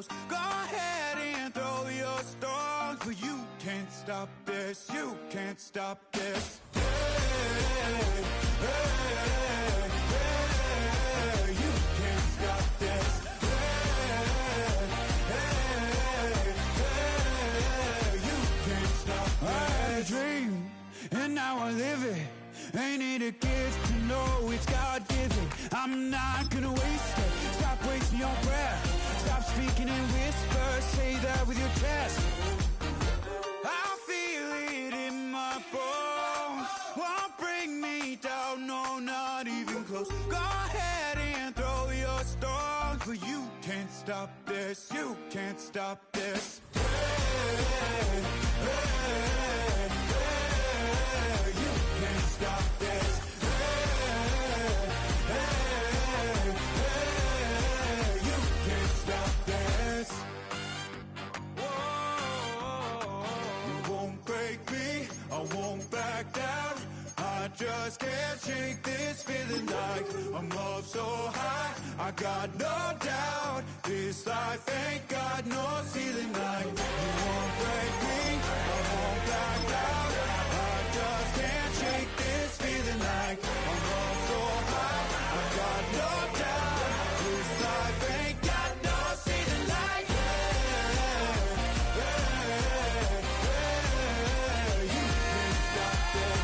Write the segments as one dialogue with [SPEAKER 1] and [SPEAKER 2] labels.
[SPEAKER 1] close. Go ahead and throw your stones, but you can't stop this. You can't stop this. Hey, hey, hey, you can't stop this. Hey, hey, hey, you can't stop this. I had a dream, and now I live it. Ain't it a gift to know it's God-given? I'm not gonna waste it. Stop wasting your breath. Stop speaking in whispers. Say that with your chest. I feel it in my bones. Won't bring me down, no, not even close. Go ahead and throw your stones, but you can't stop this. You can't stop this. Hey, hey, hey, you can't stop this. Hey, hey, hey, you can't stop this. Whoa, you won't break me, I won't back down. I just can't shake this feeling like I'm up so high. I got no doubt this life ain't got no ceiling like. You won't break me, I won't back down. I just can't shake this feeling like I'm up so high. I got no doubt this life ain't got no ceiling like. Hey, hey, hey, you can't stop this.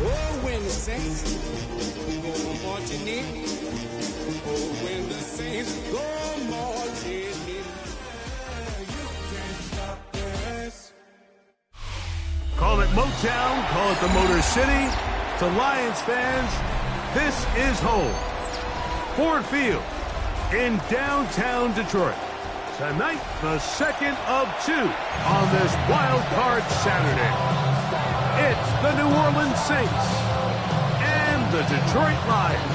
[SPEAKER 2] Oh, when the saints go marching in. Oh, when the saints go marching in.
[SPEAKER 1] You can't stop this.
[SPEAKER 3] Call it Motown, call it the Motor City. To Lions fans, this is home. Ford Field in downtown Detroit. Tonight, the second of two on this Wild Card Saturday. It's the New Orleans Saints and the Detroit Lions.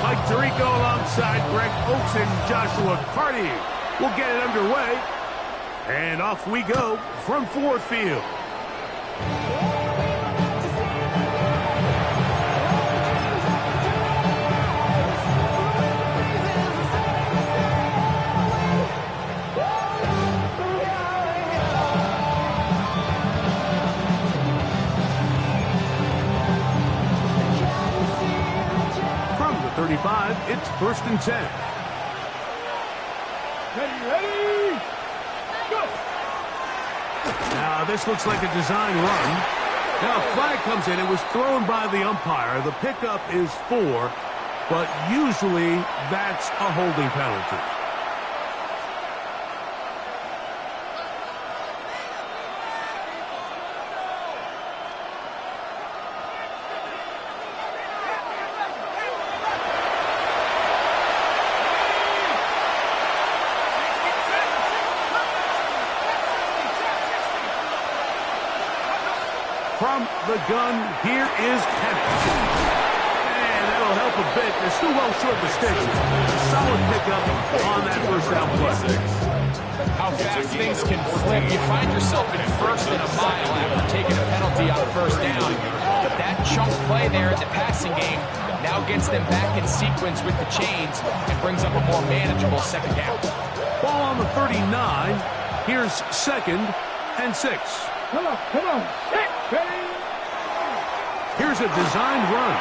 [SPEAKER 3] Mike Tirico alongside Greg Oaks and Joshua Carty will get it underway. And off we go from Ford Field. From the 35, it's 1st and 10.
[SPEAKER 4] Ready, go!
[SPEAKER 3] Now, this looks like a design run. Now, a flag comes in. It was thrown by the umpire. The pickup is 4, but usually that's a holding penalty. From the gun, here is Pennant. And that'll help a bit. They're still well short of the sticks. A solid pickup on that first down play.
[SPEAKER 5] How fast things can flip. You find yourself in 1st and a mile after taking a penalty on 1st down. But that chunk play there in the passing game now gets them back in sequence with the chains and brings up a more manageable 2nd down.
[SPEAKER 3] Ball on the 39. Here's 2nd and 6.
[SPEAKER 4] Come on. Ready?
[SPEAKER 3] Here's a designed run.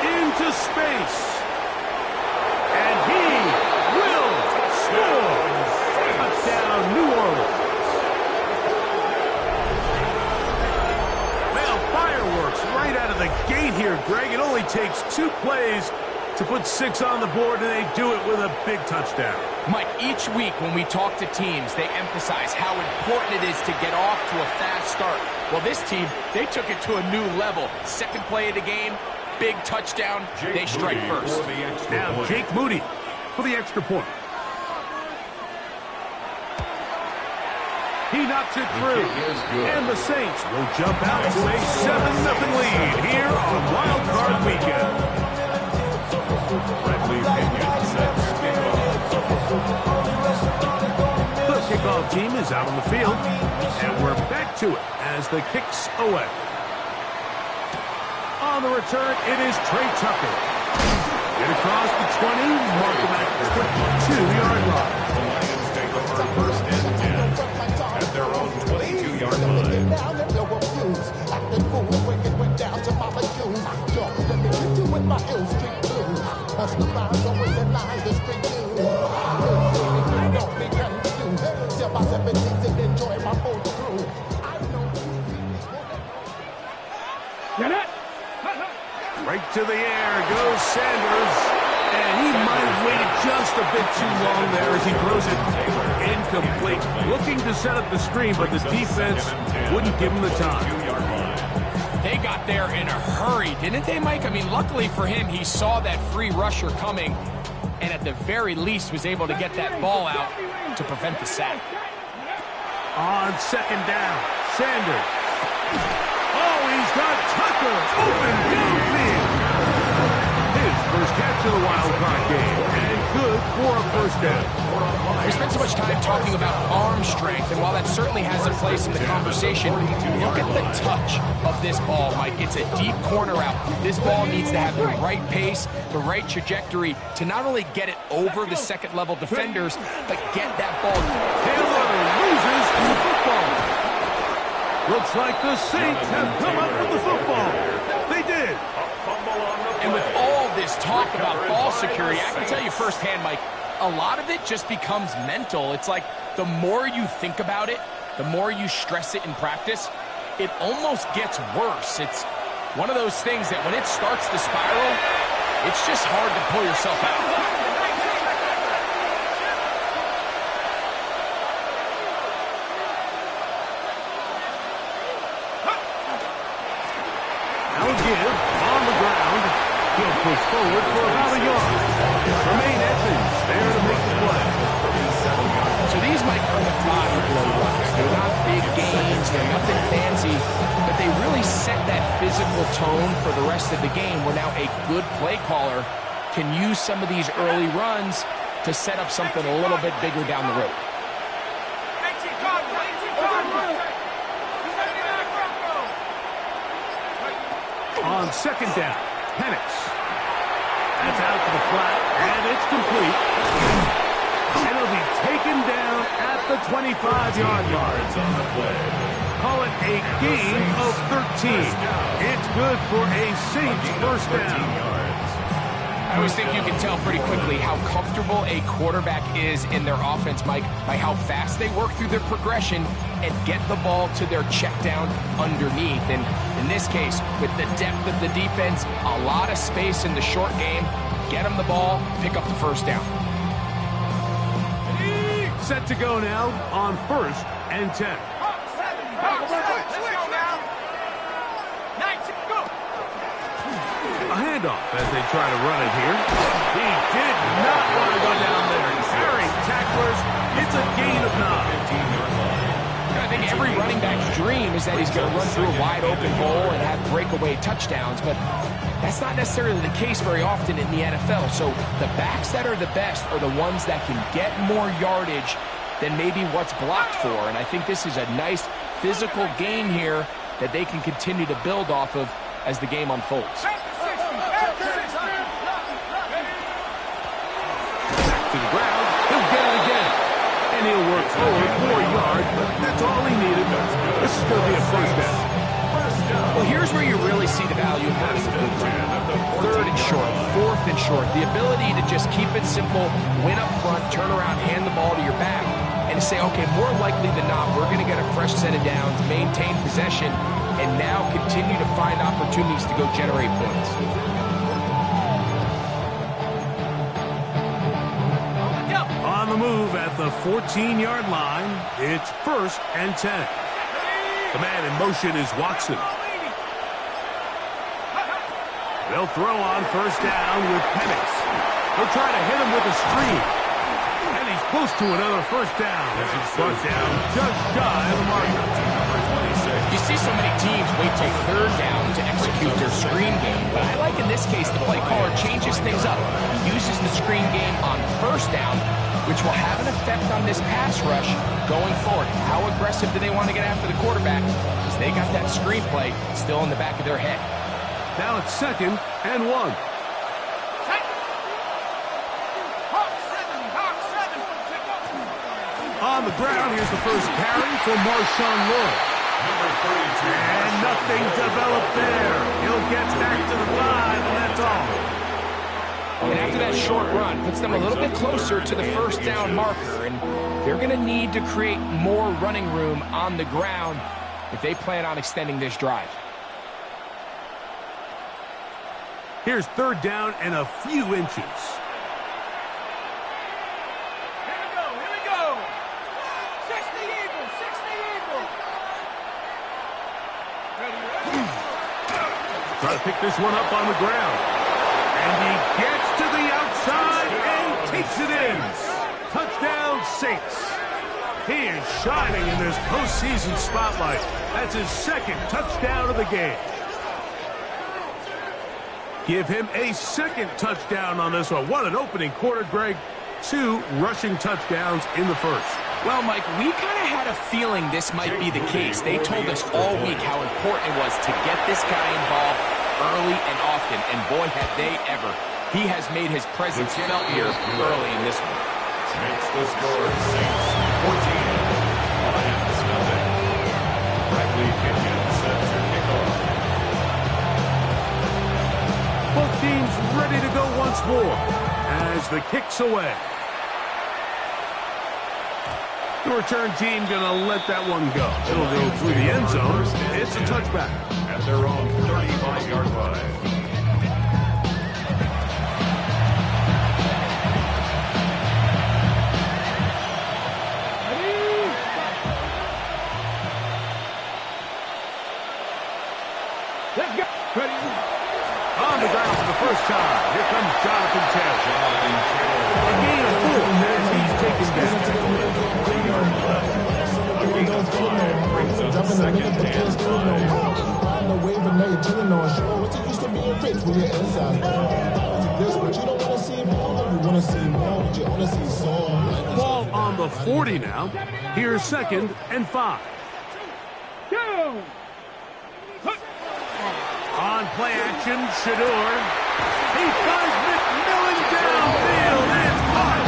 [SPEAKER 3] Into space. And he will score. Touchdown, New Orleans. Well, fireworks right out of the gate here, Greg. It only takes 2 plays to put 6 on the board, and they do it with a big touchdown.
[SPEAKER 5] Mike, each week when we talk to teams, they emphasize how important it is to get off to a fast start. Well, this team, they took it to a new level. 2nd play of the game, big touchdown, they strike first.
[SPEAKER 3] Now Jake Moody for the extra point. He knocks it through. And the Saints will jump out to a 7-0 lead here on Wild Card Weekend. The kickoff team is out on the field, and we're back to it as the kick's away. On the return, it is Trey Tucker. Get across the 20, mark him at the 2-yard line.
[SPEAKER 6] The Lions take over first and 10 at their own 22-yard line.
[SPEAKER 3] Right to the air goes Sanders, and he might have waited just a bit too long there as he throws it incomplete. Looking to set up the screen, but the defense wouldn't give him the time.
[SPEAKER 5] They got there in a hurry, didn't they, Mike? I mean, luckily for him, he saw that free rusher coming, and at the very least was able to get that ball out to prevent the sack.
[SPEAKER 3] On second down, Sanders. Oh, he's got Tucker open downfield. His first catch of the wild card game, and good for a first down.
[SPEAKER 5] We spent so much time talking about arm strength, and while that certainly has a place in the conversation, look at the touch of this ball, Mike. It's a deep corner out. This ball needs to have the right pace, the right trajectory to not only get it over the second-level defenders, but get that ball.
[SPEAKER 3] Taylor loses the football. Looks like the Saints have come up with the football. They did.
[SPEAKER 5] And with all this talk about ball security, I can tell you firsthand, Mike, a lot of it just becomes mental. It's like the more you think about it, the more you stress it in practice, it almost gets worse. It's one of those things that when it starts to spiral, it's just hard to pull yourself out.
[SPEAKER 3] Push forward for about a yard. Tremaine Edmonds there to make the play.
[SPEAKER 5] So these, Mike, are the body blow runs. They're not big gains, they're nothing fancy, but they really set that physical tone for the rest of the game where now a good play caller can use some of these early runs to set up something a little bit bigger down the road.
[SPEAKER 3] On second down, Penix. That's out to the flat, and it's complete. And it'll be taken down at the 25-yard line. Call it a gain of 13. It's good for a Saints first down.
[SPEAKER 5] I always think you can tell pretty quickly how comfortable a quarterback is in their offense, Mike, by how fast they work through their progression and get the ball to their check down underneath. And in this case, with the depth of the defense, a lot of space in the short game, get them the ball, pick up the first down.
[SPEAKER 3] Set to go now on first and 10. A handoff as they try to run it here. He did not want to go down there. Carrying tacklers, it's a gain of 9.
[SPEAKER 5] I think every running back's dream is that he's going to run through a wide open hole and have breakaway touchdowns, but that's not necessarily the case very often in the NFL. So the backs that are the best are the ones that can get more yardage than maybe what's blocked for. And I think this is a nice physical gain here that they can continue to build off of as the game unfolds.
[SPEAKER 3] To the ground, he'll get it again. And he'll work forward 4 yards, but that's all he needed. This is going to be a first down.
[SPEAKER 5] Well, here's where you really see the value of having a good run. Third and short, fourth and short. The ability to just keep it simple, win up front, turn around, hand the ball to your back, and to say, okay, more likely than not, we're going to get a fresh set of downs, maintain possession, and now continue to find opportunities to go generate points.
[SPEAKER 3] On the move at the 14-yard line, it's first and 10. The man in motion is Watson. They'll throw on first down with Penix. He'll try to hit him with a screen. And he's close to another first down as it's brought down just shy of the marker.
[SPEAKER 5] You see so many teams wait till third down to execute their screen game, but I like in this case the play caller changes things up. He uses the screen game on first down, which will have an effect on this pass rush going forward. How aggressive do they want to get after the quarterback? Because they got that screen play still in the back of their head.
[SPEAKER 3] Now it's 2nd and 1. On the ground, here's the first carry for Marshawn Lloyd. And nothing developed there. He'll get back to the 5, and that's all.
[SPEAKER 5] And after that short run, puts them a little bit closer to the first down marker, and they're going to need to create more running room on the ground if they plan on extending this drive.
[SPEAKER 3] Here's 3rd down and a few inches. Try to pick this one up on the ground. And he gets to the outside and takes it in. Touchdown, Saints. He is shining in this postseason spotlight. That's his 2nd touchdown of the game. Give him a 2nd touchdown on this one. What an opening quarter, Greg. 2 rushing touchdowns in the first.
[SPEAKER 5] Well, Mike, we kind of had a feeling this might be the case. They told us all week how important it was to get this guy involved early and often, and boy, had they ever. He has made his presence felt here early in this one.
[SPEAKER 6] Makes the score Saints 14, Lions nothing. Bradley Pinion set to kick off.
[SPEAKER 3] Both teams ready to go once more as the kick's away. The return team going to let that one go. It'll go through the end zone. It's a touchback.
[SPEAKER 6] At their own 35-yard line.
[SPEAKER 4] Let's go. Ready.
[SPEAKER 3] On the ground for the first time. Here comes Jonathan Taylor. A gain of 4 as he's taken down.
[SPEAKER 6] Brings up 2nd and 5.
[SPEAKER 7] The wave and now you're chilling on shore. What's it used to being rich when your inside's gone? This what you don't want to see more. You want to see more, but you want to see some.
[SPEAKER 3] Ball on the 40 now. Here's 2nd and 5.
[SPEAKER 4] Down.
[SPEAKER 3] On play action, Shador. He finds McMillan downfield, and it's caught.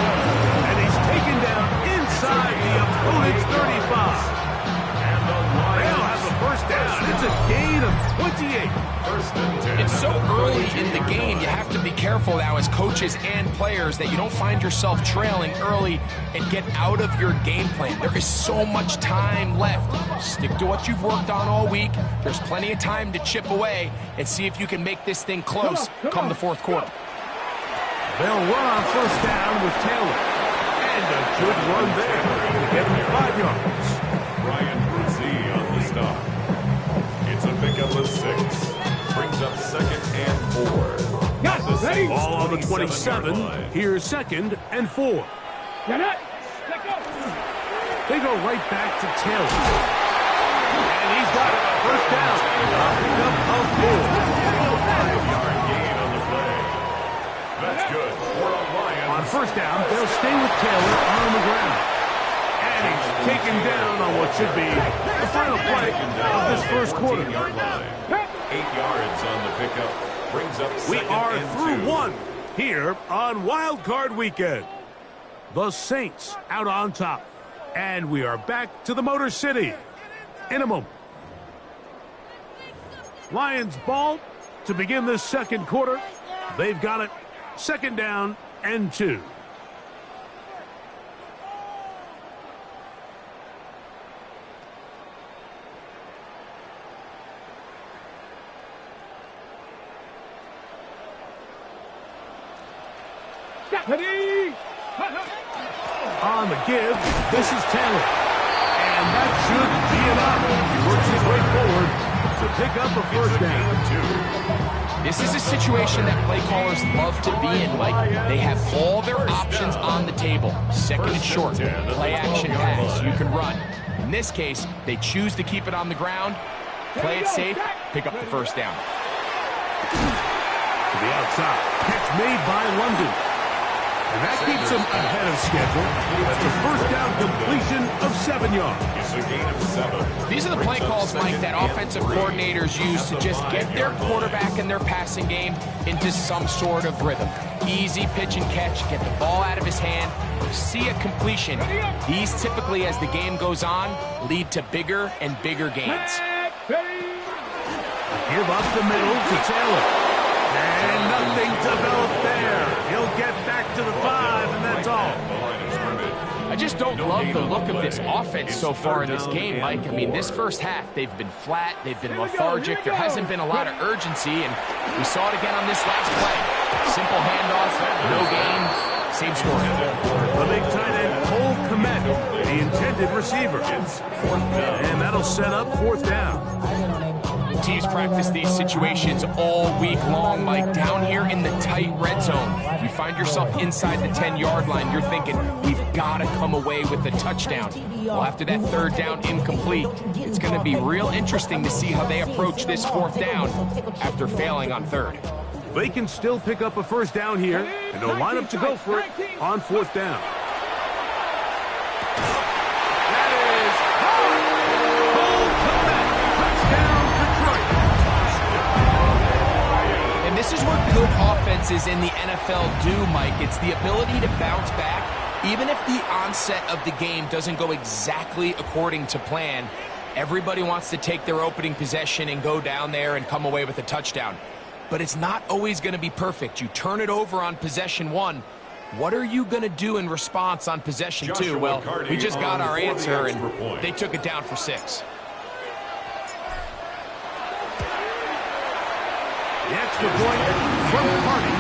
[SPEAKER 3] And he's taken down inside the opponent's 35. They'll have the first down. It's a gain of 28.
[SPEAKER 6] 1st and 10.
[SPEAKER 5] It's so early in the game, you have to be careful now as coaches and players that you don't find yourself trailing early and get out of your game plan. There is so much time left. Stick to what you've worked on all week. There's plenty of time to chip away and see if you can make this thing close come the 4th quarter.
[SPEAKER 3] They'll run on first down with Taylor. And a good run there to get him 5 yards.
[SPEAKER 6] Ryan Brucey on the stop. It's a pickup of 6. Brings up 2nd and 4.
[SPEAKER 4] Got it. Ready.
[SPEAKER 3] Ball on the 27.
[SPEAKER 6] 27-yard line.
[SPEAKER 3] Here's 2nd and 4.
[SPEAKER 4] Get it. Let go.
[SPEAKER 3] They go right back to Taylor. And he's got it. First down. A pickup of 4.
[SPEAKER 6] 5-yard gain on the play. That's good. We're on Lions.
[SPEAKER 3] On first down, they'll stay with Taylor on the ground. And he's taken down on what should be the final play of this first quarter.
[SPEAKER 6] 18-yard line. 8 yards on the pickup. Brings up 2nd
[SPEAKER 3] We are
[SPEAKER 6] and
[SPEAKER 3] through
[SPEAKER 6] 2.
[SPEAKER 3] 1 here on Wild Card Weekend. The Saints out on top. And we are back to the Motor City in a moment. Lions ball to begin this 2nd quarter. They've got it. 2nd down and 2.
[SPEAKER 4] Ready.
[SPEAKER 3] On the give, this is Taylor. And that should be enough. He works his way forward to pick up a first down.
[SPEAKER 5] This is a situation that play callers love to be in, Mike. They have all their options on the table. Second and short, play action pass, you can run. In this case, they choose to keep it on the ground, play it safe, pick up the first down.
[SPEAKER 3] To the outside, catch made by London. And that keeps them ahead of schedule. That's a first down completion of 7 yards.
[SPEAKER 6] It's a gain of 7.
[SPEAKER 5] These are the play calls, Mike, that offensive coordinators use to just get their quarterback and their passing game into some sort of rhythm. Easy pitch and catch, get the ball out of his hand, see a completion. These typically, as the game goes on, lead to bigger and bigger gains.
[SPEAKER 3] Give up the middle to Taylor. And nothing developed there. He'll get back to the 5, and that's all.
[SPEAKER 5] I just don't love the look of this offense so far in this game, Mike. I mean, this first half, they've been flat, they've been lethargic. There hasn't been a lot of urgency, and we saw it again on this last play. Simple handoff, no gain, same story.
[SPEAKER 3] The big tight end, Cole Kmet, the intended receiver. And that'll set up 4th down.
[SPEAKER 5] Teams practice these situations all week long, Mike. Down here in the tight red zone, you find yourself inside the 10-yard line. You're thinking, we've got to come away with a touchdown. Well, after that 3rd down incomplete, it's going to be real interesting to see how they approach this 4th down after failing on 3rd.
[SPEAKER 3] They can still pick up a first down here, and they'll line up to go for it on 4th down.
[SPEAKER 5] This is what good offenses in the NFL do, Mike. It's the ability to bounce back, even if the onset of the game doesn't go exactly according to plan. Everybody wants to take their opening possession and go down there and come away with a touchdown. But it's not always going to be perfect. You turn it over on possession 1. What are you going to do in response on possession 2? Well, we just got our answer, and they took it down for 6.
[SPEAKER 3] The extra point from Carney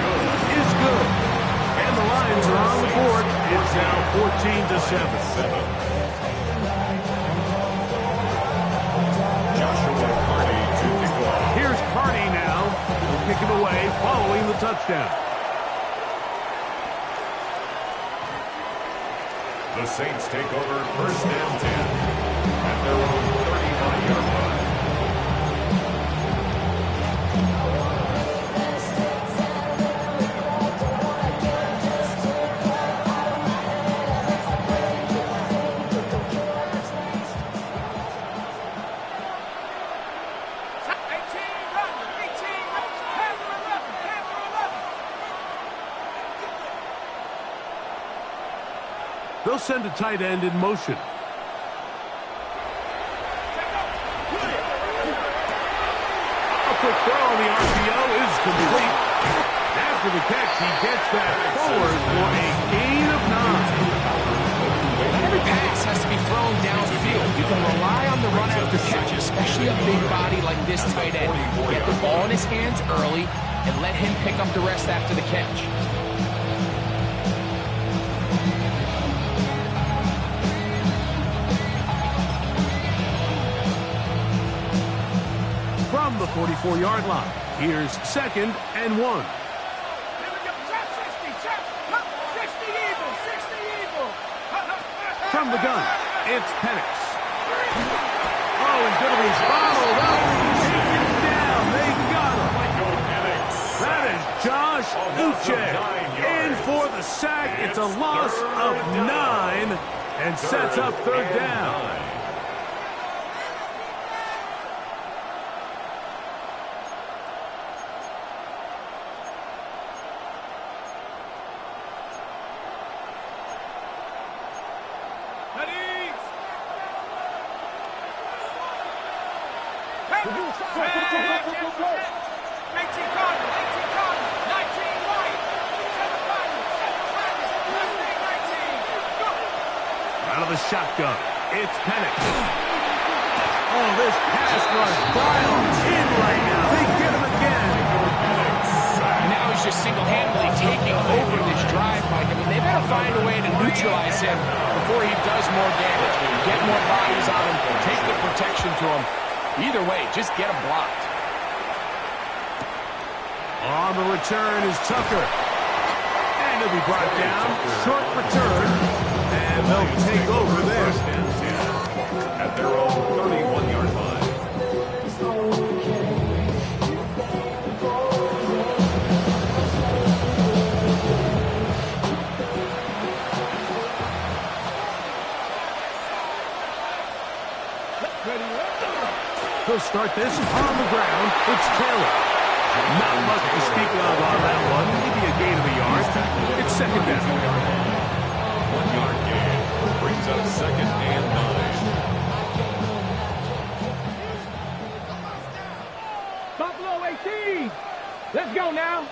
[SPEAKER 3] is good. And the Lions are on the board. It's now 14-7.
[SPEAKER 6] Joshua Carney to kick off.
[SPEAKER 3] Here's Carney now. He'll kick it away following the touchdown.
[SPEAKER 6] The Saints take over first and 10 at their own 39-yard line.
[SPEAKER 3] They'll send a tight end in motion. A quick throw on the RPO is complete. After the catch, he gets that forward for a gain of 9.
[SPEAKER 5] Not every pass has to be thrown downfield. You can rely on the run after catch, especially a big body like this tight end. Get the ball in his hands early and let him pick up the rest after the catch.
[SPEAKER 3] From the 44-yard line, here's 2nd and 1. From the gun, it's Penix. Oh, he's going to be followed up. Taken down. They got him. That is Josh Uche. In for the sack. It's a loss of 9 and sets up 3rd down. Out of the shotgun, it's Penix. Oh, this pass rush dialed in right now. They get him again.
[SPEAKER 5] And now he's just single-handedly taking over this drive, Mike. I mean, they better find a way to neutralize him before he does more damage. Get more bodies on him, take the protection to him. Either way, just get him blocked.
[SPEAKER 3] On the return is Tucker. And he'll be brought down. Short return. And they'll take over there.
[SPEAKER 6] First and 10 at their own 31-yard line.
[SPEAKER 3] He'll start this on the ground. It's Taylor. Not much to speak of on that one. Maybe a gain of a yard. It's second down.
[SPEAKER 6] 1-yard gain brings up second and 9.
[SPEAKER 4] Buffalo 18. Let's go now.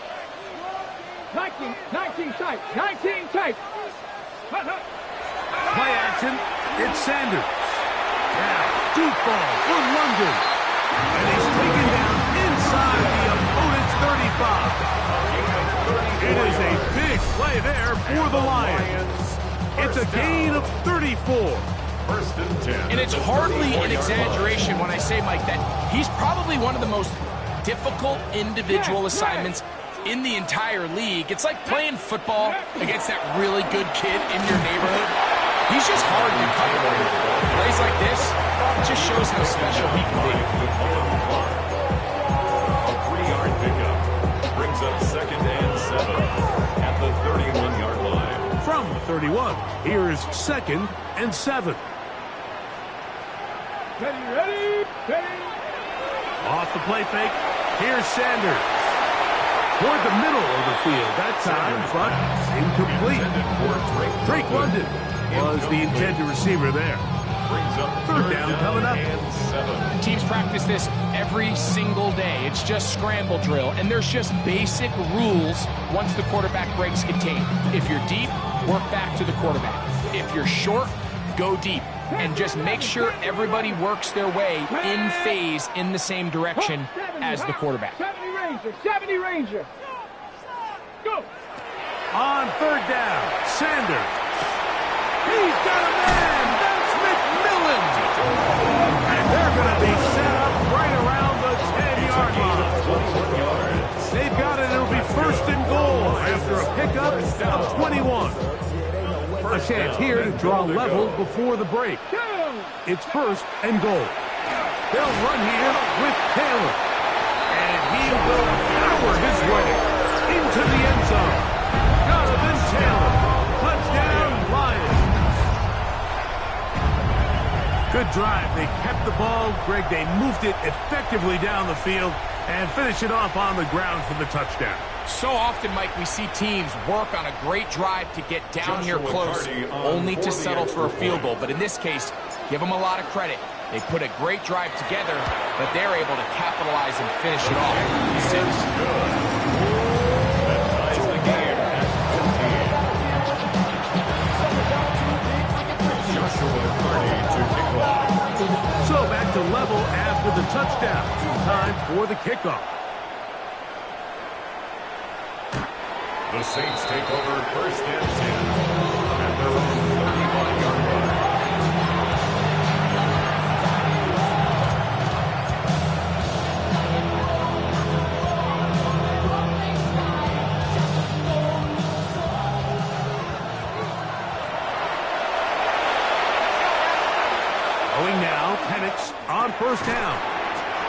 [SPEAKER 4] 19 tight. 19 tight.
[SPEAKER 3] Play action. It's Sanders. Now, deep ball for London. And he's taken down inside the opponent's 35. It is a big play there for the Lions. It's a gain of 34.
[SPEAKER 6] First and 10.
[SPEAKER 5] And it's hardly an exaggeration when I say, Mike, that he's probably one of the most difficult individual assignments in the entire league. It's like playing football against that really good kid in your neighborhood. He's just hard to cover. Plays like this, it just shows how special he can be.
[SPEAKER 6] A 3-yard pickup brings up second and 7 at the 31-yard line.
[SPEAKER 3] From the 31, here's second and 7.
[SPEAKER 4] Ready.
[SPEAKER 3] Off the play fake, here's Sanders. Toward the middle of the field, that time, but incomplete. Drake London was the intended receiver there.
[SPEAKER 6] Brings up
[SPEAKER 3] Third down coming up.
[SPEAKER 6] And 7.
[SPEAKER 5] Teams practice this every single day. It's just scramble drill, and there's just basic rules once the quarterback breaks contain. If you're deep, work back to the quarterback. If you're short, go deep. And just make sure everybody works their way in phase in the same direction as the quarterback.
[SPEAKER 4] 70 Ranger. Go.
[SPEAKER 3] On third down, Sanders. He's got a man. That's McMillan. And they're going to be set up right around the 10-yard line. They've got it. It'll be first and goal after a pickup of 21. A chance here to draw level before the break. It's first and goal. They'll run here with Taylor. And he will power his way into the end zone. Jonathan Taylor. Touchdown, Lions. Good drive. They kept the ball. Greg, they moved it effectively down the field and finish it off on the ground for the touchdown.
[SPEAKER 5] So often, Mike, we see teams work on a great drive to get down here close, only to settle for a field goal. But in this case, give them a lot of credit. They put a great drive together, but they're able to capitalize and finish it off.
[SPEAKER 6] It's good. That ties the game at 15. Joshua Carney to kick off.
[SPEAKER 3] So back to level after the touchdown. Time for the kickoff.
[SPEAKER 6] The Saints take over first and 10 at their own 31-yard line.
[SPEAKER 3] Going now, Penix on first down.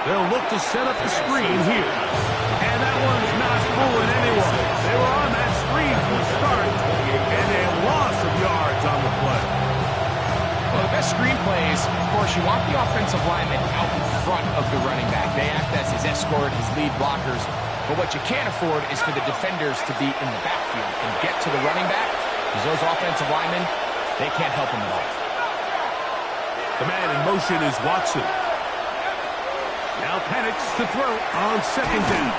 [SPEAKER 3] They'll look to set up the screen here. And that one's not fooling anyone. They were on that screen from the start, and a loss of yards on the play.
[SPEAKER 5] Well, the best screen plays, of course, you want the offensive lineman out in front of the running back. They act as his escort, his lead blockers. But what you can't afford is for the defenders to be in the backfield and get to the running back, because those offensive linemen, they can't help him at all.
[SPEAKER 3] The man in motion is Watson. Now Penix to throw on second down.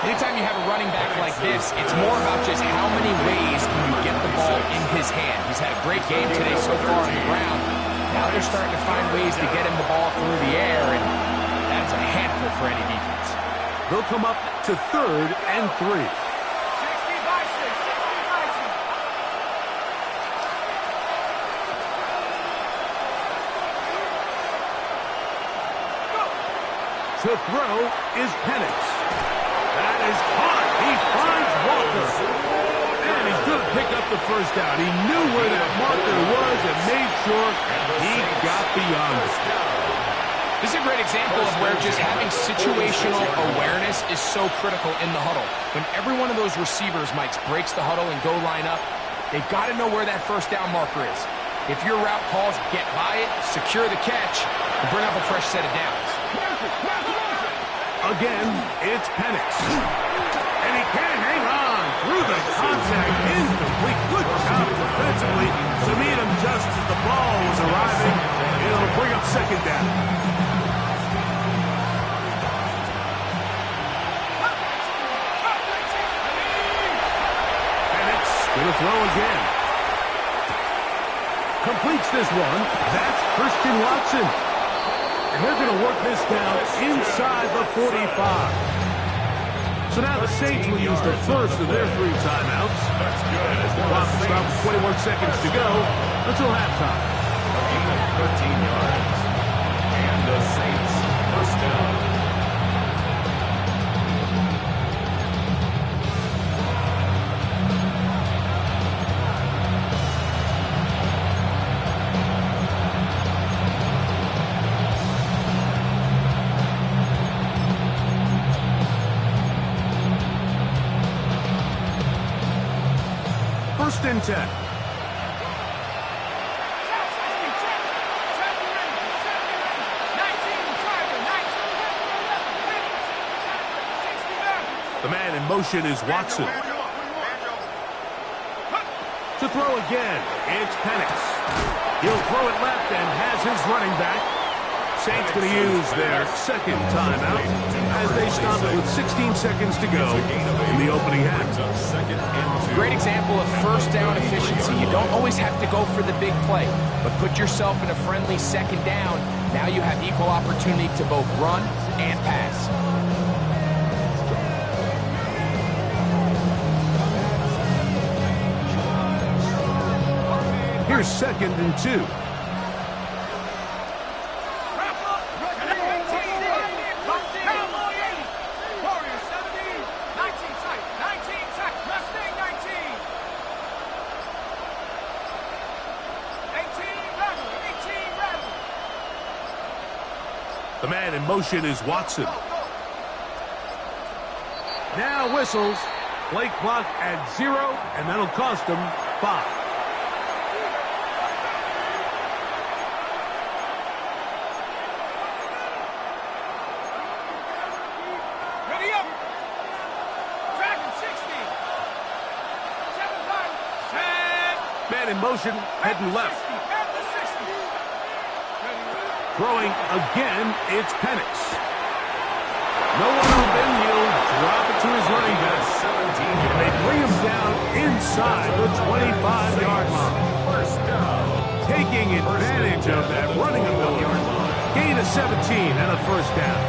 [SPEAKER 5] Anytime you have a running back like this, it's more about just how many ways can you get the ball in his hand. He's had a great game today so far on the ground. Now they're starting to find ways to get him the ball through the air, and that's a handful for any defense.
[SPEAKER 3] They'll come up to third and 3. To throw is Penix. pick up the first down. He knew where that marker was and made sure he got beyond it.
[SPEAKER 5] This is a great example of where just having situational awareness is so critical in the huddle. When every one of those receivers, Mike, breaks the huddle and go line up, they've got to know where that first down marker is. If your route calls, get by it, secure the catch, and bring up a fresh set of downs.
[SPEAKER 3] Again, it's Penix. And he can't hang on through the contact. Incomplete. Good job defensively to meet him just as the ball was arriving. It'll bring up second down. Penix going to throw again. Completes this one. That's Christian Watson. And they're going to work this down inside the 45. So now the Saints will use the first of their 3 timeouts.
[SPEAKER 6] That's good.
[SPEAKER 3] As the clock stops with 21 seconds to go until halftime.
[SPEAKER 6] A gain of 13 yards. And the Saints first down.
[SPEAKER 3] First and 10. The man in motion is Watson. To throw again, it's Penix. He'll throw it left and has his running back. Saints going to use their second timeout as they stop it with 16 seconds to go in the opening half.
[SPEAKER 5] Great example of first down efficiency. You don't always have to go for the big play, but put yourself in a friendly second down. Now you have equal opportunity to both run and pass.
[SPEAKER 3] Here's second and 2. The man in motion is Watson. Now whistles. Play clock at 0, and that'll cost him 5.
[SPEAKER 4] Ready up. Dragon 60. 7-5. Set.
[SPEAKER 3] Man in motion, heading left.
[SPEAKER 4] 60. At the 60.
[SPEAKER 3] Throwing again, it's Penix. No one open, he'll drop it to his running back. And they bring him down inside the 25-yard line.
[SPEAKER 6] First down.
[SPEAKER 3] Taking advantage of that running ability. Gain of 17 and a first down.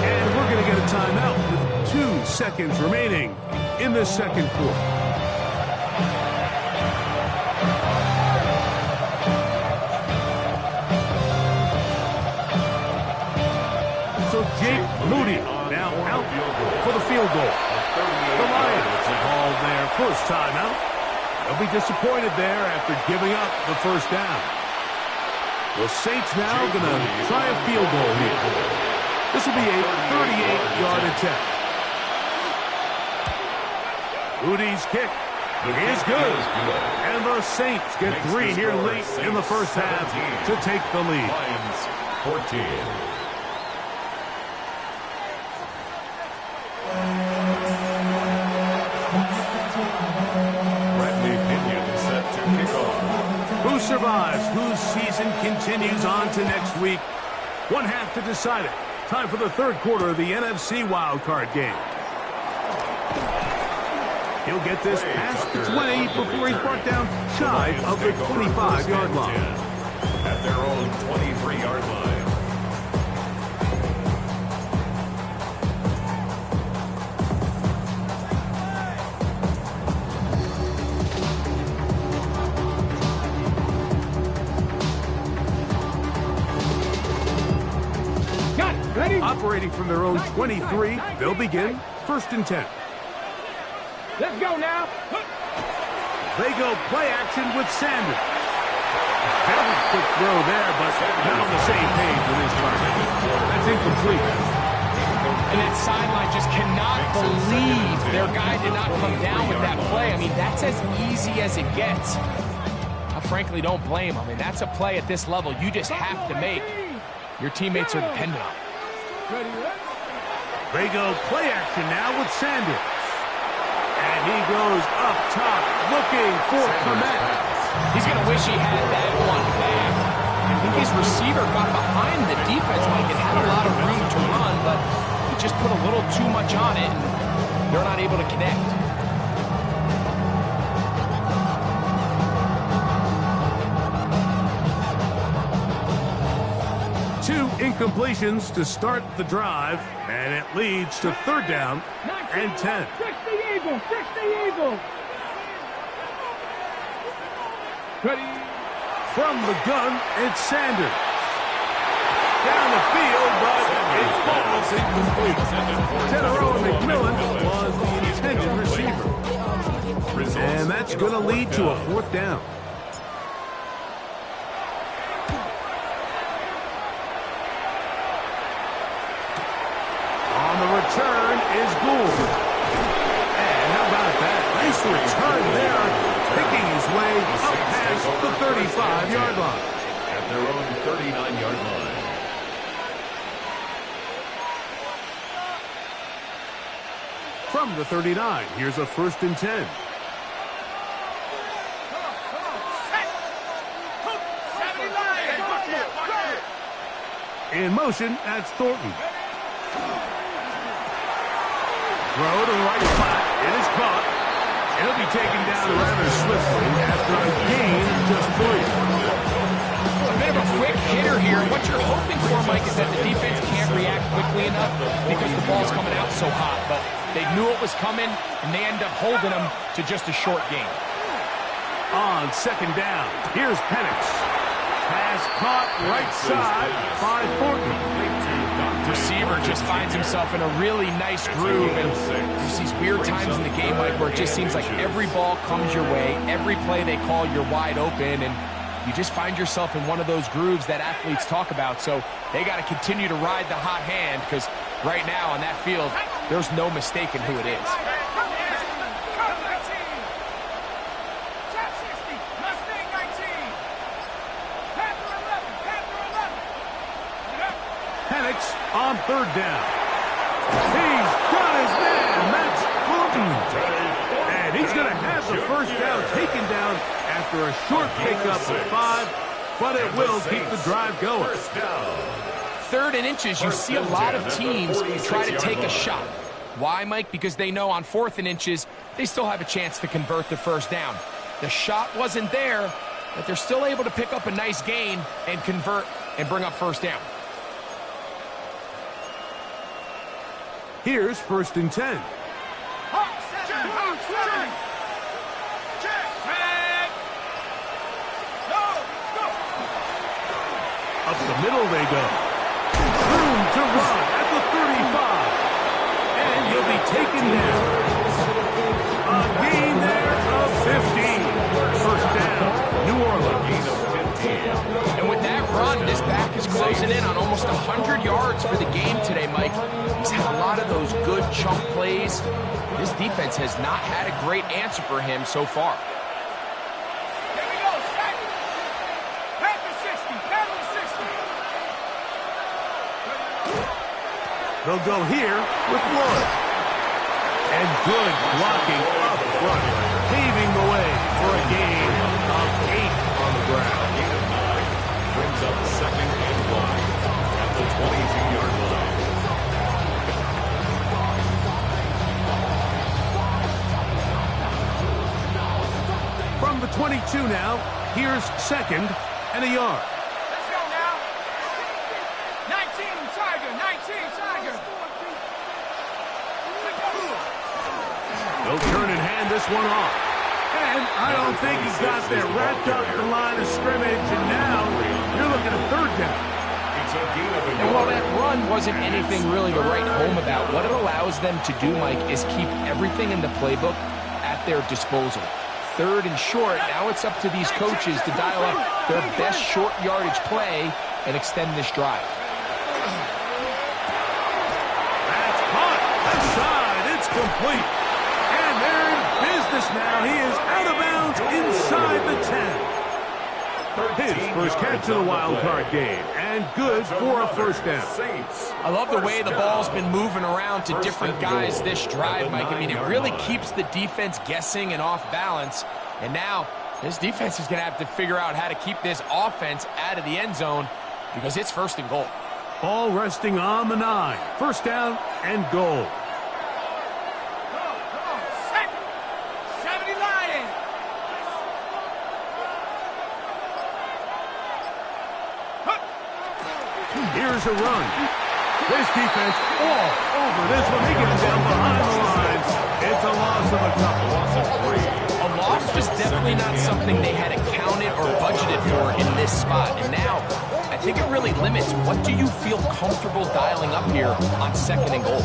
[SPEAKER 3] And we're going to get a timeout with 2 seconds remaining in this second quarter. Jake Moody now out for the field goal. The Lions involved their first timeout. They'll be disappointed there after giving up the first down. The Saints now going to try a field goal here. This will be a 38-yard attempt. Moody's kick is good. And the Saints get 3 here late in the first half to take the lead.
[SPEAKER 6] Lions 14.
[SPEAKER 3] Who survives? Whose season continues on to next week? One half to decide it. Time for the third quarter of the NFC wildcard game. He'll get this past the 20 before he's brought down shy of the 25-yard line.
[SPEAKER 6] At their own 23-yard line.
[SPEAKER 4] Got it.
[SPEAKER 3] Operating from their own 23, they'll begin 1st and 10.
[SPEAKER 4] Let's go now.
[SPEAKER 3] They go play action with Sanders. Very quick throw there, but not on the same page with his target. That's incomplete.
[SPEAKER 5] And that sideline just cannot believe their guy did not come down with that play. I mean, that's as easy as it gets. I frankly don't blame him. I mean, that's a play at this level you just have to make. Your teammates are dependent on it.
[SPEAKER 3] They go play action now with Sanders. And he goes up top looking for Clement.
[SPEAKER 5] He's going to wish he had that one back. I think his receiver got behind the defense, Mike, and had a lot of room to run, but he just put a little too much on it, and they're not able to connect.
[SPEAKER 3] Two incompletions to start the drive, and it leads to 3rd down and 10.
[SPEAKER 4] Fix the Eagle. Fix the Eagle. Ready.
[SPEAKER 3] From the gun, it's Sanders. Down the field, but it falls incomplete. Tedero McMillan was the intended receiver. And that's going to lead to a 4th down. On the return is Gould. And how about that? Nice return there, picking his way up past the 35-yard line.
[SPEAKER 6] At their own 39-yard line.
[SPEAKER 3] From the 39, here's a 1st and 10. In motion, that's Thornton. Throw to the right spot. It is caught. It'll be taken down rather swiftly after a gain of just 3.
[SPEAKER 5] A bit of a quick hitter here. What you're hoping for, Mike, is that the defense can't react quickly enough because the ball's coming out so hot. But they knew it was coming, and they end up holding them to just a short gain.
[SPEAKER 3] On 2nd down, here's Penix. Pass caught right side by Thornton.
[SPEAKER 5] Receiver just finds himself in a really nice groove, and there's these weird times in the game, Mike, where it just seems like every ball comes your way, every play they call, you're wide open, and you just find yourself in one of those grooves that athletes talk about. So they got to continue to ride the hot hand, because right now on that field, there's no mistaking who it is.
[SPEAKER 3] Penix on 3rd down. He's got his man, Max Thornton. And he's going to have the 1st down taken down after a short pickup of 5, but it will keep the drive going.
[SPEAKER 5] 3rd and inches, you see a lot of teams try to take a shot. Why, Mike? Because they know on 4th and inches, they still have a chance to convert the 1st down. The shot wasn't there, but they're still able to pick up a nice gain and convert and bring up 1st down.
[SPEAKER 3] Here's 1st and 10. Up the middle they go. Room to run at the 35. And he'll be taken down. A gain there of 15. 1st down, New Orleans.
[SPEAKER 5] And with that run, this back is closing in on almost 100 yards for the game today, Mike. He's had a lot of those good chunk plays. This defense has not had a great answer for him so far.
[SPEAKER 4] Here we go, set. Panthers 60, Panthers 60.
[SPEAKER 3] They'll go here with Wood. And good blocking up front, paving the way for a gain of 8 on the ground.
[SPEAKER 6] Brings up 2nd and 1 at the 22-yard line.
[SPEAKER 3] From the 22 now, here's 2nd and a yard.
[SPEAKER 4] Let's go now. 19, Tiger, 19, Tiger.
[SPEAKER 3] They'll turn and hand this one off. And I don't think he's got there wrapped up the line of scrimmage, and now you're looking at 3rd down.
[SPEAKER 6] It's a gain of a
[SPEAKER 5] And while that run wasn't anything really to write home about. What it allows them to do, Mike, is keep everything in the playbook at their disposal. Third and short, now it's up to these coaches to dial up their best short yardage play and extend this drive.
[SPEAKER 3] That's caught. Outside. It's complete. And they're in business now. He is out of bounds inside the 10. His first catch of the wild card game, and good for a first down.
[SPEAKER 5] I love the way the ball's been moving around to different guys this drive, Mike. I mean, it really keeps the defense guessing and off balance. And now this defense is going to have to figure out how to keep this offense out of the end zone because it's first and goal.
[SPEAKER 3] Ball resting on the 9. First down and goal. Here's a run. This defense all over this one. They get him down behind the lines. It's a loss of a couple.
[SPEAKER 5] A loss was definitely not something they had accounted or budgeted for in this spot. And now, I think it really limits what do you feel comfortable dialing up here on second and goal.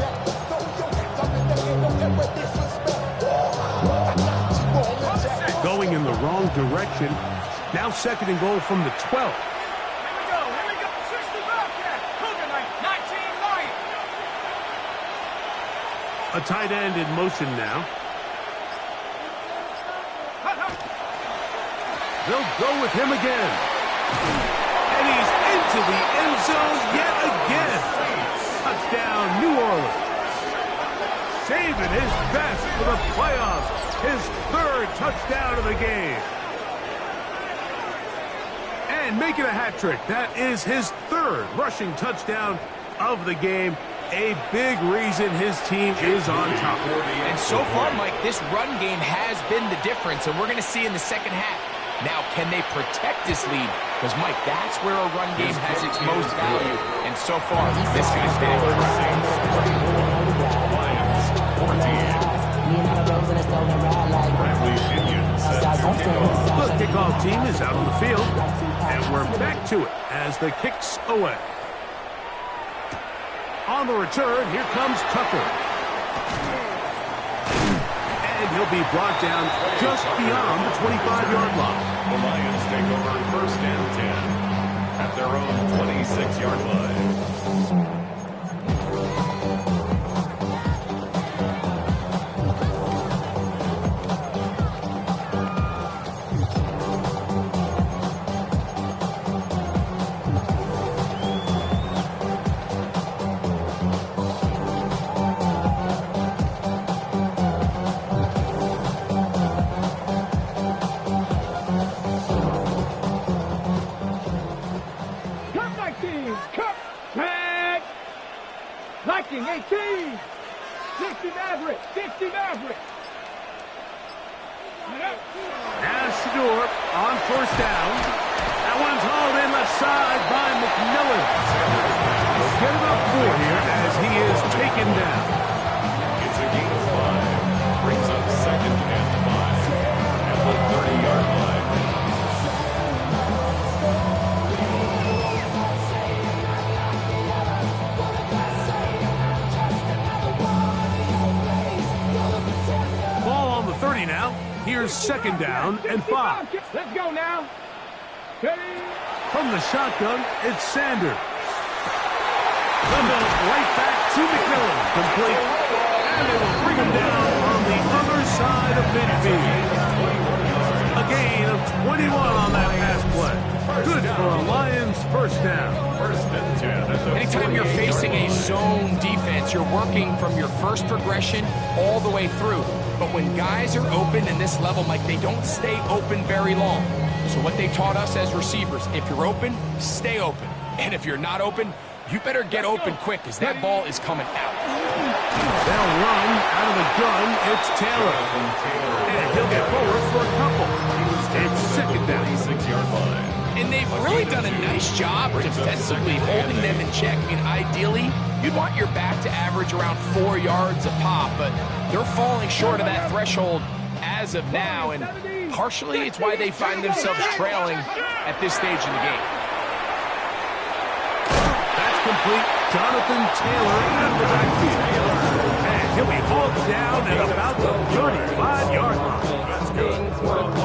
[SPEAKER 3] Going in the wrong direction. Now second and goal from the 12. A tight end in motion now. They'll go with him again. And he's into the end zone yet again. Touchdown, New Orleans. Saving his best for the playoffs. His third touchdown of the game. And making a hat trick. That is his third rushing touchdown of the game. A big reason his team is on top.
[SPEAKER 5] And so far, Mike, this run game has been the difference, and we're going to see in the second half. Now, can they protect this lead? Because, Mike, that's where a run game has its most value. And so far, this guy's been
[SPEAKER 3] The kickoff team is out on the field, and we're back to it as the kick's away. On the return, here comes Tucker. And he'll be brought down just beyond the 25-yard line.
[SPEAKER 6] The Lions take over first and 10 at their own 26-yard line.
[SPEAKER 4] Viking 18, 60 Maverick, 60 Maverick.
[SPEAKER 3] Now Shador on first down. That one's hauled in left side by McMillan. We'll get about 4 here as he is taken down.
[SPEAKER 6] It's a gain of 5. Brings up second and 5 at the 30-yard line.
[SPEAKER 3] Now, here's second down and 5.
[SPEAKER 4] Let's go now.
[SPEAKER 3] From the shotgun, it's Sanders. Wendell right back to McMillan. Complete. And they will bring him down on the other side of midfield. A gain of 21 on that pass play. Good for a Lions first down.
[SPEAKER 6] First and 10.
[SPEAKER 5] Anytime you're facing a zone defense, you're working from your first progression all the way through. But when guys are open in this level, Mike, they don't stay open very long. So what they taught us as receivers, if you're open, stay open. And if you're not open, you better get open quick because that ball is coming out.
[SPEAKER 3] They'll run out of the gun. It's Taylor. And he'll get forward for a couple. It's second down.
[SPEAKER 6] 26-yard line.
[SPEAKER 5] And they've really done a nice job defensively holding them in check. I mean, ideally, you'd want your back to average around 4 yards a pop, but they're falling short of that threshold as of now, and partially it's why they find themselves trailing at this stage in the game.
[SPEAKER 3] That's complete Jonathan Taylor out of the backfield. And he'll be hauled down at about the 35-yard line.
[SPEAKER 6] That's good.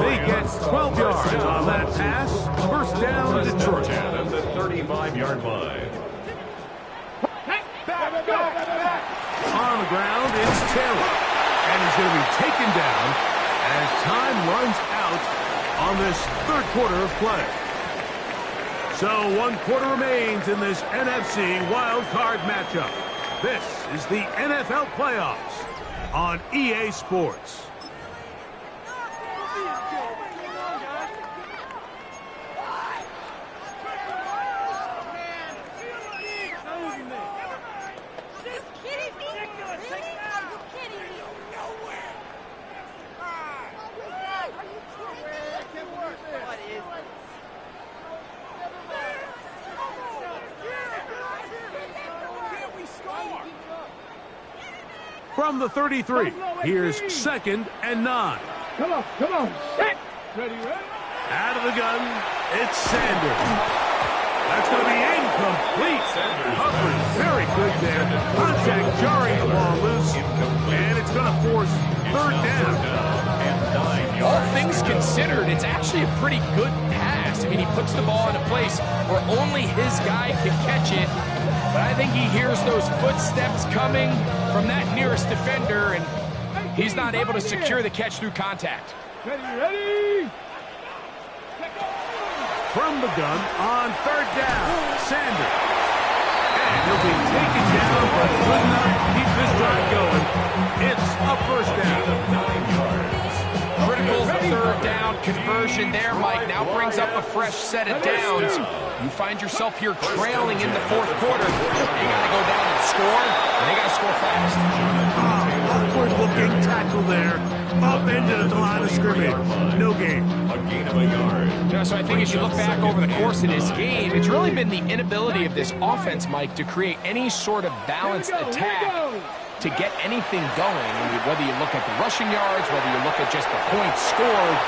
[SPEAKER 3] They get 12 yards on that pass. First down, Detroit.
[SPEAKER 6] 10 at the 35-yard line.
[SPEAKER 3] On the ground, it's Taylor. And he's going to be taken down as time runs out on this third quarter of play. So 1 quarter remains in this NFC wild card matchup. This is the NFL playoffs on EA Sports. From the 33, here's 2nd and 9.
[SPEAKER 4] Come on, set. Ready.
[SPEAKER 3] Out of the gun, it's Sanders. That's going to be incomplete. Coverage very good there. Contact jarring the ball loose, and it's going to force third down.
[SPEAKER 5] All things considered, it's actually a pretty good pass. I mean, he puts the ball in a place where only his guy can catch it. But I think he hears those footsteps coming from that nearest defender, and he's not able to secure the catch through contact.
[SPEAKER 4] Ready.
[SPEAKER 3] From the gun on third down, Sanders. And he'll be taken down, but could not keep this drive going. It's a first down.
[SPEAKER 5] Critical third down conversion there, Mike. Now brings up a fresh set of downs. You find yourself here trailing in the fourth quarter. You got to go down and score, and they got to score fast.
[SPEAKER 3] Awkward-looking tackle there. Up into the line of scrimmage. No game.
[SPEAKER 6] A gain of a yard.
[SPEAKER 5] Yeah, so I think as you look back over the course of this game, it's really been the inability of this offense, Mike, to create any sort of balanced attack to get anything going. I mean, whether you look at the rushing yards, whether you look at just the points scored,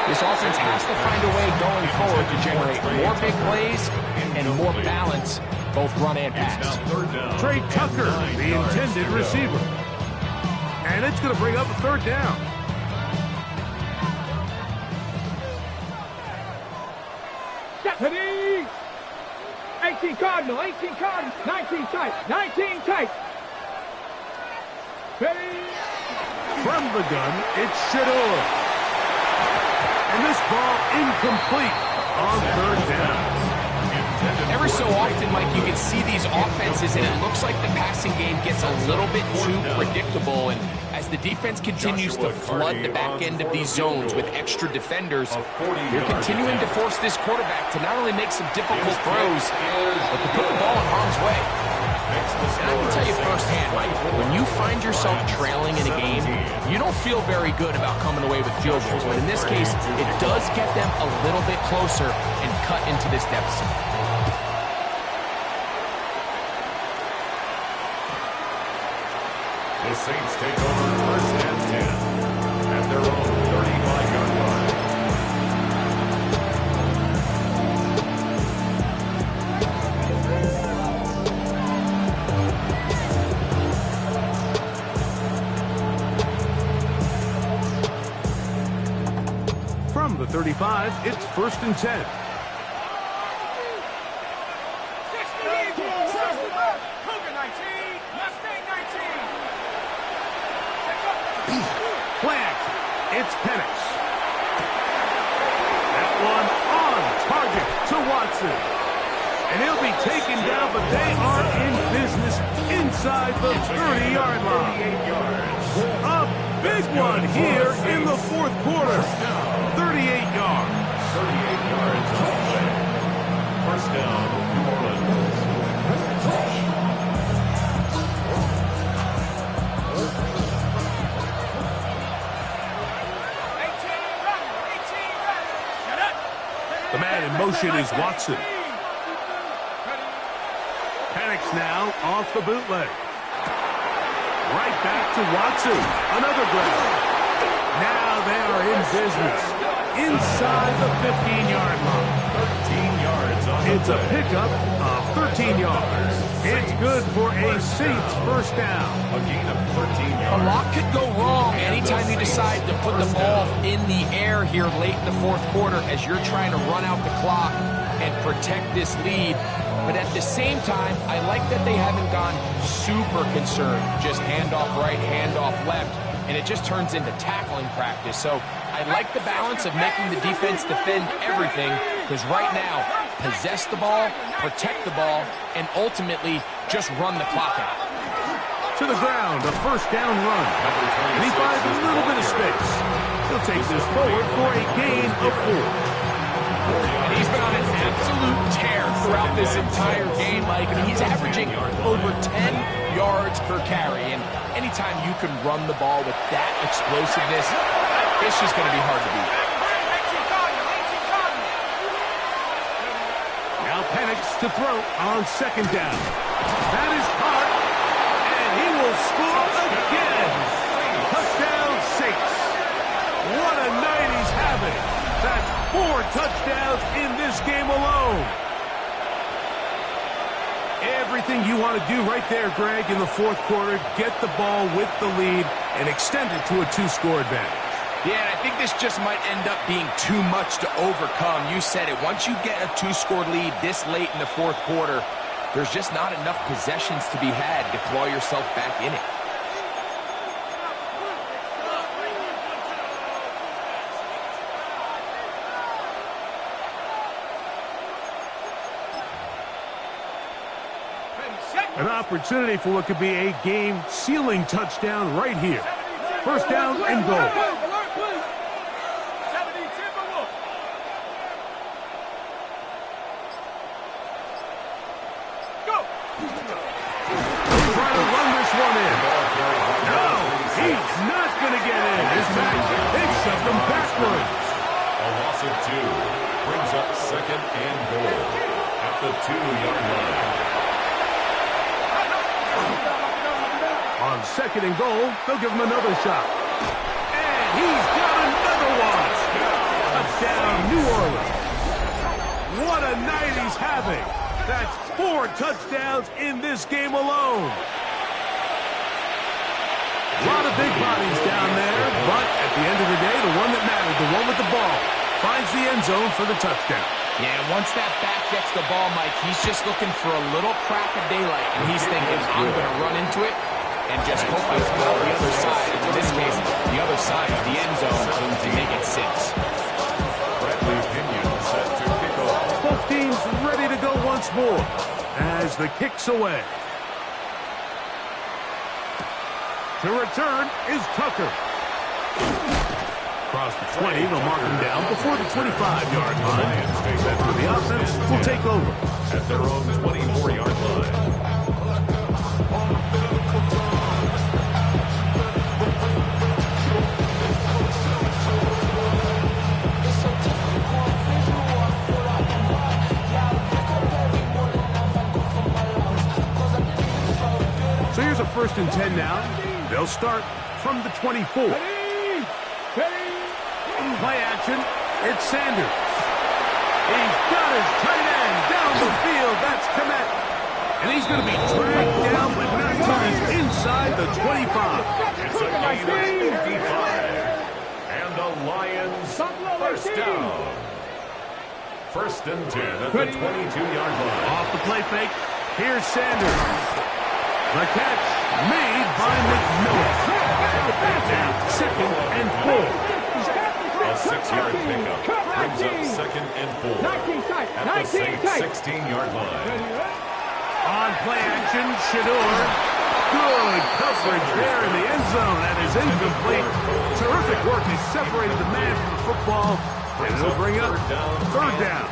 [SPEAKER 5] this offense has to find a way going forward to generate more big plays and more balance, both run and pass.
[SPEAKER 3] Trey Tucker, the intended receiver. And it's going to bring up a third down.
[SPEAKER 4] Ready. 18 Cardinal, 19 tight. Ready.
[SPEAKER 3] From the gun, it's Shador. And this ball incomplete on third down.
[SPEAKER 5] Every so often, Mike, you can see these offenses, and it looks like the passing game gets a little bit too predictable. And as the defense continues to flood the back end of these zones with extra defenders, you're continuing to force this quarterback to not only make some difficult throws, but to put the ball in harm's way. And I can tell you firsthand, Mike, when you find yourself trailing in a game, you don't feel very good about coming away with field goals. But in this case, it does get them a little bit closer and cut into this deficit.
[SPEAKER 6] The Saints take over first and 10 at their own 35-yard line.
[SPEAKER 3] From the 35, it's first and 10. Plant. It's Penix. That one on target to Watson. And he'll be taken down, but they are in business inside the 30-yard line. A big one here in the fourth quarter. 38 yards.
[SPEAKER 6] 38 yards on the play. First down, New Orleans.
[SPEAKER 3] The man in motion is Watson. Penix now off the bootleg. Right back to Watson. Another grab. Now they are in business. Inside the 15-yard line.
[SPEAKER 6] 13 yards on the
[SPEAKER 3] It's a
[SPEAKER 6] play.
[SPEAKER 3] pickup of 13 yards. It's good for a Saints first down.
[SPEAKER 6] A gain of 13 yards.
[SPEAKER 5] A lot could go wrong anytime you decide to put the ball in the air here late in the fourth quarter as you're trying to run out the clock and protect this lead. But at the same time, I like that they haven't gone super concerned. Just handoff right, handoff left, and it just turns into tackling practice. So I like the balance of making the defense defend everything, because right now, possess the ball, protect the ball, and ultimately just run the clock out.
[SPEAKER 3] To the ground, a first down run. And he finds a little bit of space. He'll take this forward for a gain of 4.
[SPEAKER 5] And he's been on an absolute tear throughout this entire game, Mike. I mean, he's averaging over 10 yards per carry. And anytime you can run the ball with that explosiveness, it's just going to be hard to beat.
[SPEAKER 3] Now Penix to throw on second down. That is caught, and he will score again. Touchdown Saints. What a night he's having. That's 4 touchdowns in this game alone. Everything you want to do right there, Greg, in the fourth quarter, get the ball with the lead and extend it to a 2-score advantage.
[SPEAKER 5] Yeah, and I think this just might end up being too much to overcome. You said it. Once you get a 2-score lead this late in the fourth quarter, there's just not enough possessions to be had to claw yourself back in it.
[SPEAKER 3] An opportunity for what could be a game-sealing touchdown right here. First down and goal. Trying to run this one in. No, he's not going to get in. His man, they shoved him backwards.
[SPEAKER 6] A loss of 2 brings up second and goal at the 2-yard line.
[SPEAKER 3] On second and goal, they'll give him another shot. And he's got another one. Touchdown, New Orleans. What a night he's having. That's 4 touchdowns in this game alone. A lot of big bodies down there, but at the end of the day, the one that mattered, the one with the ball, finds the end zone for the touchdown.
[SPEAKER 5] Yeah, once that back gets the ball, Mike, he's just looking for a little crack of daylight, and he's thinking, I'm going to run into it and just hope I come out the other side. In this case, the other side of the end zone to make it 6.
[SPEAKER 6] Bradley Pinion set to kick off.
[SPEAKER 3] Both teams ready to go once more as the kick's away. To return is Tucker. Across the 20, they'll mark him down before the 25-yard line. That's where the offense will take over.
[SPEAKER 6] At their own 24-yard line.
[SPEAKER 3] So here's a 1st and 10 now. They'll start from the 24. Play action. It's Sanders. He's got his tight end down the field. That's Komet. And he's going to be dragged down, but not till he's inside the 25.
[SPEAKER 6] It's a gain of 55. And the Lions first down. 1st and 10 at the 22-yard line.
[SPEAKER 3] Off the play fake. Here's Sanders. The catch made by McMillan. Now 2nd and 4.
[SPEAKER 6] A 6-yard pickup brings up 2nd and 4 at the Saints 16-yard line.
[SPEAKER 3] On play action, Shador. Good coverage there in the end zone. That is incomplete. Terrific work. He separated the man from the football. And it'll bring up 3rd down.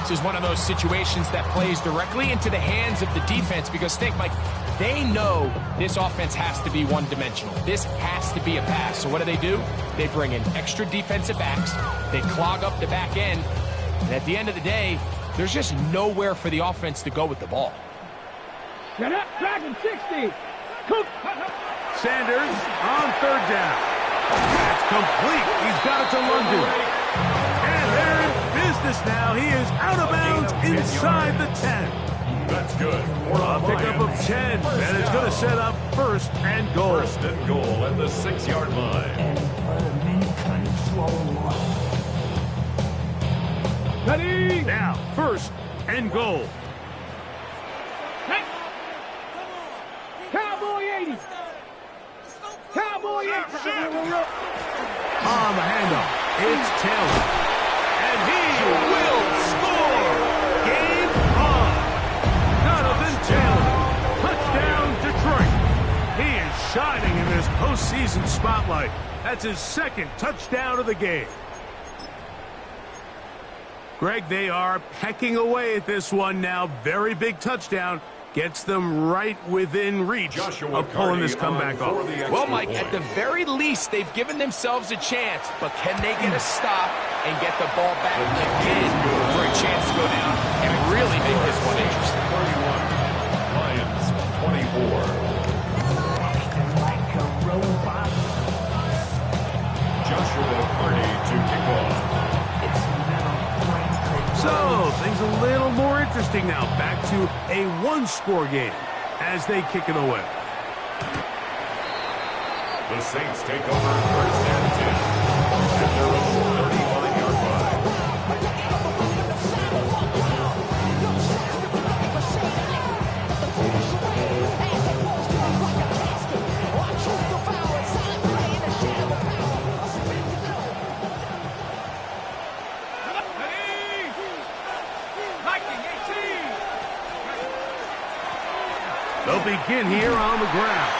[SPEAKER 5] This is one of those situations that plays directly into the hands of the defense because, think, Mike, they know this offense has to be one-dimensional. This has to be a pass. So what do? They bring in extra defensive backs. They clog up the back end. And at the end of the day, there's just nowhere for the offense to go with the ball.
[SPEAKER 4] Get up, Dragon 60.
[SPEAKER 3] Sanders on 3rd down. That's complete. He's got it to London. And they're in business now. He is out of bounds inside the 10.
[SPEAKER 6] That's good for the
[SPEAKER 3] A pickup of
[SPEAKER 6] Lions.
[SPEAKER 3] 10, and it's going to set up first and goal.
[SPEAKER 6] First and goal at the 6-yard line.
[SPEAKER 4] Ready?
[SPEAKER 3] Now, first and goal.
[SPEAKER 4] Hey. Cowboy 80. Cowboy 80.
[SPEAKER 3] On the handoff, it's Taylor. And he will score! Game on! Jonathan Taylor, touchdown Detroit. He is shining in this postseason spotlight. That's his second touchdown of the game. Greg, they are pecking away at this one now. Very big touchdown. Gets them right within reach of pulling this comeback off.
[SPEAKER 5] Well, Mike, at the very least, they've given themselves a chance, but can they get a stop and get the ball back again for a chance to go down and really make this one interesting?
[SPEAKER 6] 31, Lions 24. Joshua Carney to kick off.
[SPEAKER 3] So, things a little more interesting now. Back to a one-score game as they kick it away.
[SPEAKER 6] The Saints take over first and 10 at their own 35-yard line.
[SPEAKER 3] They'll begin here on the ground.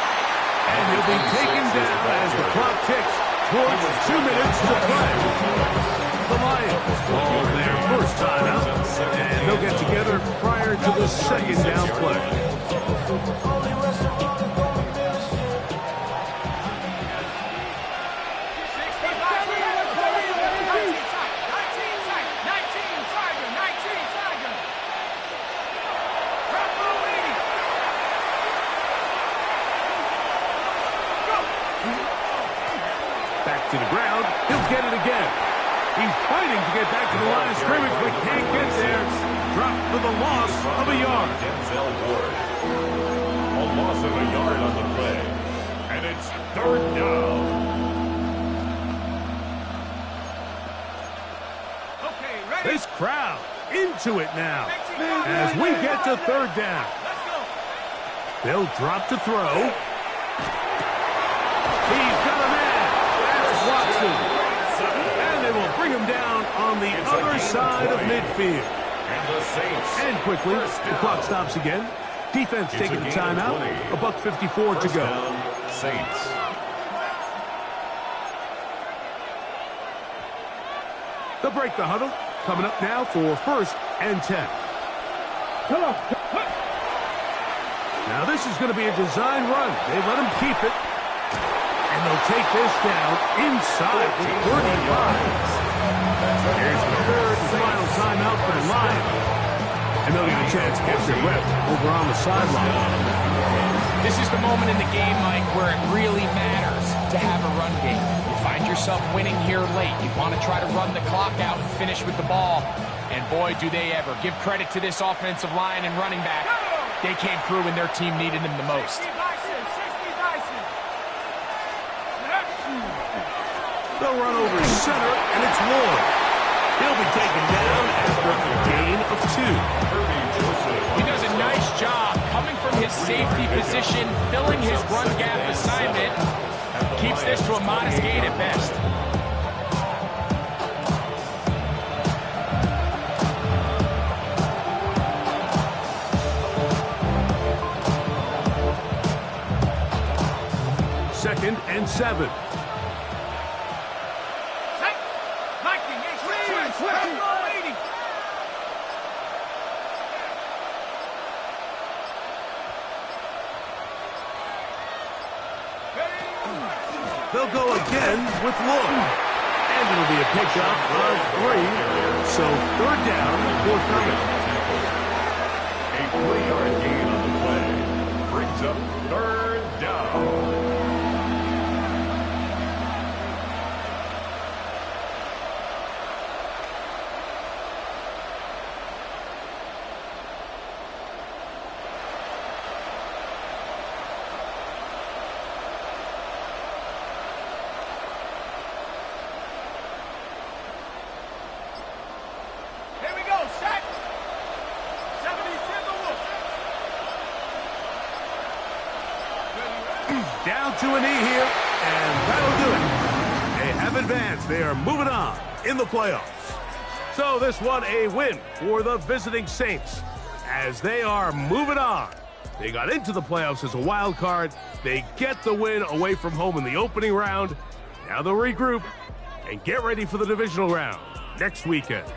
[SPEAKER 3] And he'll be taken down as the clock ticks towards 2 minutes to play. The Lions call their first timeout, and they'll get together prior to the second down play. To the ground, he'll get it again. He's fighting to get back to the line of scrimmage, but can't get there. Dropped for the loss of a yard.
[SPEAKER 6] Denzel Ward. A loss of a yard on the play. And it's third down.
[SPEAKER 4] Okay, ready?
[SPEAKER 3] This crowd into it now as we get to third down.
[SPEAKER 4] Let's go.
[SPEAKER 3] They'll drop to throw. He's got a man. Watson. And they will bring him down on the other side of midfield.
[SPEAKER 6] And the Saints.
[SPEAKER 3] And quickly, the clock stops again. Defense taking the timeout. $1:54 to go.
[SPEAKER 6] Saints.
[SPEAKER 3] They'll break the huddle. Coming up now for first and 10.
[SPEAKER 4] Come on.
[SPEAKER 3] Now this is going to be a design run. They let him keep it. And they'll take this down inside the 35. Here's the third and final timeout for the Lions. And they'll get a chance to catch their rep over on the sideline.
[SPEAKER 5] This is the moment in the game, Mike, where it really matters to have a run game. You find yourself winning here late. You want to try to run the clock out and finish with the ball. And boy, do they ever. Give credit to this offensive line and running back. They came through when their team needed them the most.
[SPEAKER 3] They'll run over center, and it's Lloyd. He'll be taken down after a gain of 2.
[SPEAKER 5] He does a nice job coming from his safety position, filling his run gap assignment. Keeps this to a modest gain at best.
[SPEAKER 3] Second and 7. They'll go again with Lloyd. And it'll be a pickup of 3. So third down, forthcoming.
[SPEAKER 6] A 3-yard gain on the play. Brings up third down.
[SPEAKER 3] Down to a knee here, and that'll do it. They have advanced. They are moving on in the playoffs. So this one a win for the visiting Saints as they are moving on. They got into the playoffs as a wild card. They get the win away from home in the opening round. Now they'll regroup and get ready for the divisional round next weekend.